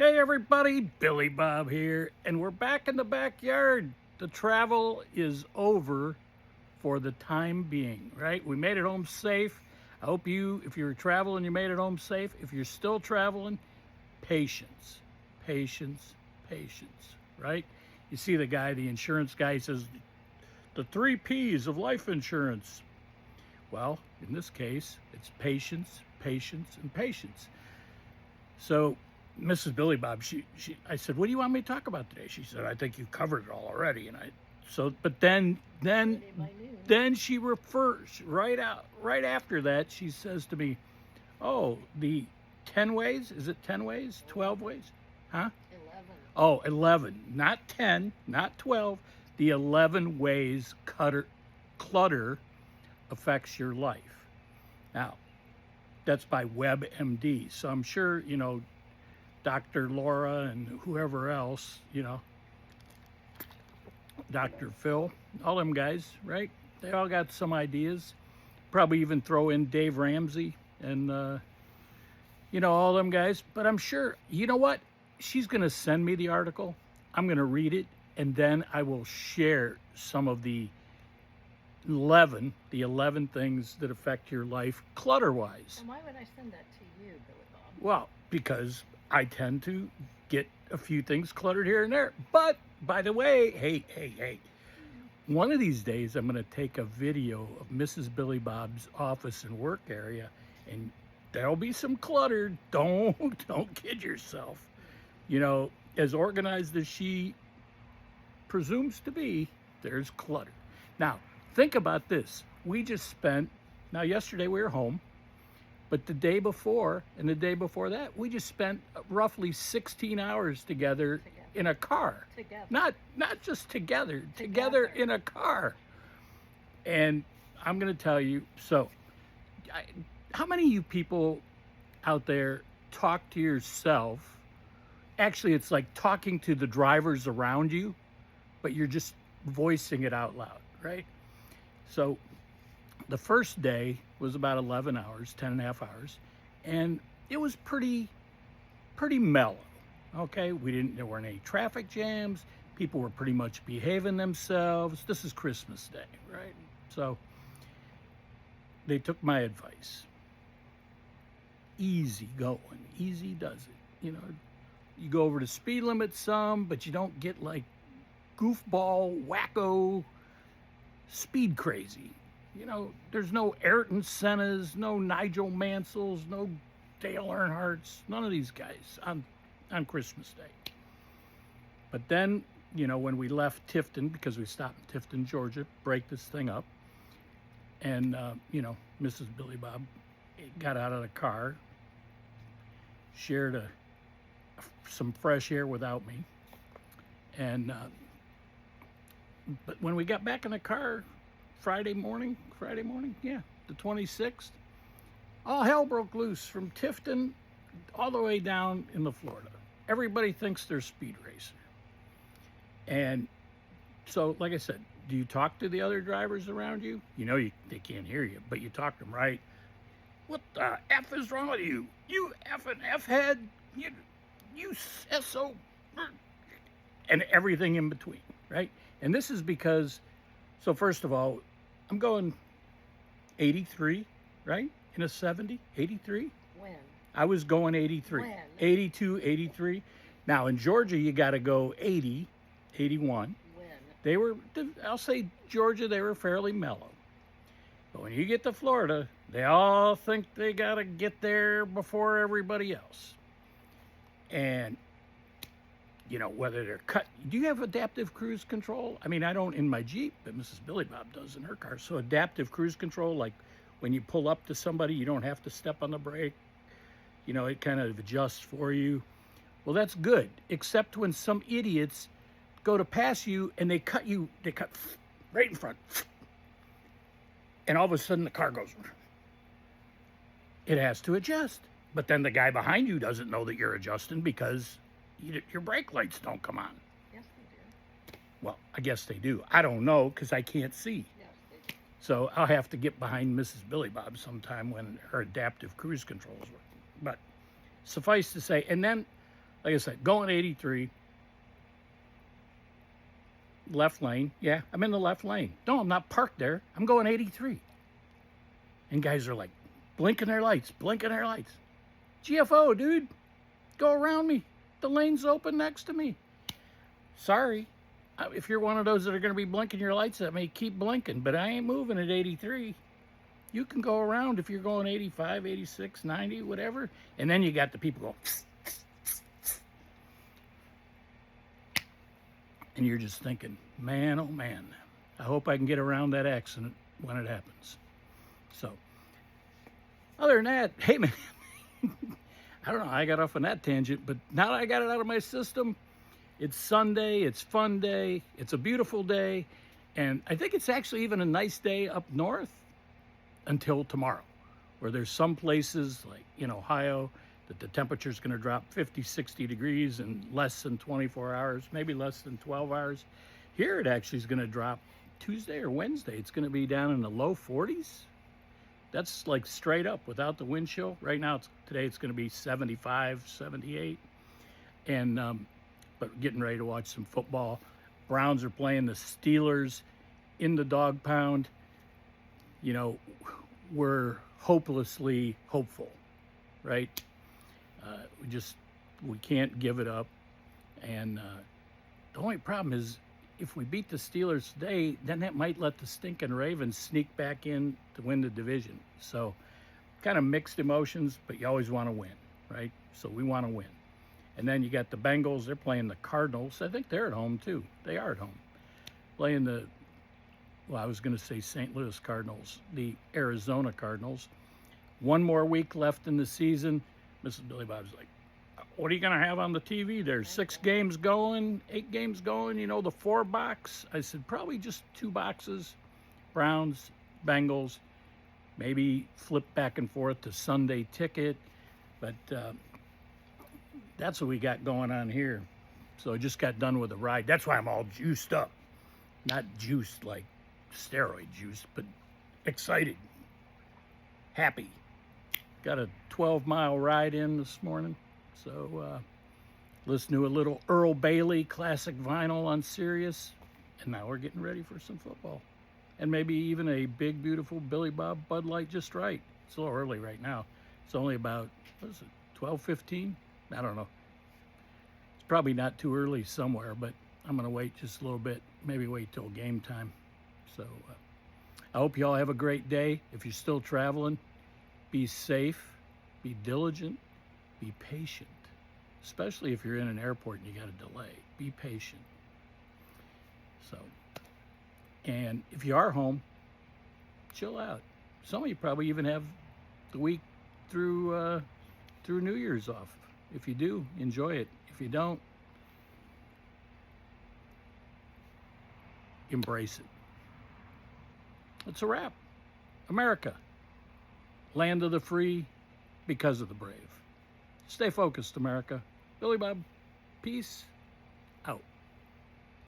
Hey everybody, Billy Bob here, and we're back in the backyard. The travel is over for the time being, right? We made it home safe. I hope if you're traveling, you made it home safe. If you're still traveling, patience, patience, patience, right? You see the insurance guy says, the 3 P's of life insurance. Well, in this case, it's patience, patience, and patience. So Mrs. Billy Bob, I said, what do you want me to talk about today? She said, I think you covered it all already. But then she refers right after that. She says to me, oh, the 10 ways, is it 10 ways, 12 ways? Huh? 11. Oh, 11, not 10, not 12, the 11 ways clutter affects your life. Now, that's by WebMD. So I'm sure, Dr. Laura and whoever else, Dr. Phil, all them guys, right? They all got some ideas. Probably even throw in Dave Ramsey and, all them guys. But I'm sure, you know what? She's going to send me the article. I'm going to read it. And then I will share some of the 11 things that affect your life clutter-wise. And why would I send that to you, Billy Bob? Well, because I tend to get a few things cluttered here and there. But, by the way, hey, one of these days I'm going to take a video of Mrs. Billy Bob's office and work area, and there'll be some clutter. Don't kid yourself. As organized as she presumes to be, there's clutter. Now, think about this. Now yesterday we were home, but the day before and the day before that, we just spent roughly 16 hours together in a car. Together. Not just together in a car. And I'm going to tell you, how many of you people out there talk to yourself? Actually, it's like talking to the drivers around you, but you're just voicing it out loud, right? So the first day was about 11 hours, 10 and a half hours, and it was pretty mellow, okay? There weren't any traffic jams. People were pretty much behaving themselves. This is Christmas Day, right? So they took my advice. Easy going, easy does it. You go over the speed limit some, but you don't get like goofball, wacko, speed crazy. There's no Ayrton Senna's, no Nigel Mansell's, no Dale Earnhardt's, none of these guys on Christmas Day. But then, when we left Tifton, because we stopped in Tifton, Georgia, break this thing up, and, Mrs. Billy Bob got out of the car, shared some fresh air without me, and but when we got back in the car Friday morning, yeah, the 26th, all hell broke loose from Tifton all the way down into Florida. Everybody thinks they're speed racer. And so, like I said, do you talk to the other drivers around you? They can't hear you, but you talk to them, right? What the F is wrong with you? You effing F-head. You SO. And everything in between, right? And this is because, so first of all, I'm going 83, right? In a 70, 83? When? I was going 83. When? 82, 83. Now, in Georgia, you got to go 80, 81. When? I'll say Georgia, they were fairly mellow. But when you get to Florida, they all think they got to get there before everybody else. And whether they're cut. Do you have adaptive cruise control? I mean, I don't in my Jeep, but Mrs. Billy Bob does in her car. So adaptive cruise control, like when you pull up to somebody, you don't have to step on the brake. It kind of adjusts for you. Well, that's good, except when some idiots go to pass you and they cut right in front. And all of a sudden the car goes. It has to adjust. But then the guy behind you doesn't know that you're adjusting because your brake lights don't come on. Yes, they do. Well, I guess they do. I don't know because I can't see. Yes, they do. So I'll have to get behind Mrs. Billy Bob sometime when her adaptive cruise controls work. But suffice to say, and then Like I said, going 83, left lane. Yeah, I'm in the left lane. No, I'm not parked there. I'm going 83. And guys are like blinking their lights, blinking their lights. GFO, dude, go around me. The lane's open next to me. Sorry. If you're one of those that are going to be blinking your lights at me, keep blinking, but I ain't moving at 83. You can go around if you're going 85, 86, 90, whatever. And then you got the people going, psst, psst, psst, psst. And you're just thinking, man, oh man, I hope I can get around that accident when it happens. So, other than that, hey man, I don't know, I got off on that tangent, but now that I got it out of my system, it's Sunday, it's Funday, it's a beautiful day, and I think it's actually even a nice day up north until tomorrow, where there's some places like in Ohio that the temperature's going to drop 50, 60 degrees in less than 24 hours, maybe less than 12 hours. Here it actually is going to drop Tuesday or Wednesday. It's going to be down in the low 40s. That's like straight up without the wind chill. Right now, today it's going to be 75, 78. And but getting ready to watch some football. Browns are playing the Steelers in the dog pound. You know, we're hopelessly hopeful, right? We can't give it up. And the only problem is if we beat the Steelers today, then that might let the stinking Ravens sneak back in to win the division. So kind of mixed emotions, but you always want to win, right? So we want to win. And then you got the Bengals. They're playing the Cardinals. I think they're at home, too. They are at home. Playing I was going to say St. Louis Cardinals, the Arizona Cardinals. One more week left in the season. Mrs. Billy Bob's like, what are you going to have on the TV? There's 6 games going, 8 games going, the 4 box. I said, probably just 2 boxes. Browns, Bengals, maybe flip back and forth to Sunday ticket. But that's what we got going on here. So I just got done with a ride. That's why I'm all juiced up. Not juiced like steroid juice, but excited, happy. Got a 12-mile ride in this morning. So listen to a little Earl Bailey classic vinyl on Sirius. And now we're getting ready for some football. And maybe even a big, beautiful Billy Bob Bud Light just right. It's a little early right now. It's only about, 12:15? I don't know. It's probably not too early somewhere, but I'm going to wait just a little bit. Maybe wait till game time. So I hope you all have a great day. If you're still traveling, be safe, be diligent, be patient. Especially if you're in an airport and you got a delay. Be patient. So, and if you are home, chill out. Some of you probably even have the week through New Year's off. If you do, enjoy it. If you don't, embrace it. It's a wrap. America, land of the free, because of the brave. Stay focused, America. Billy Bob, peace out.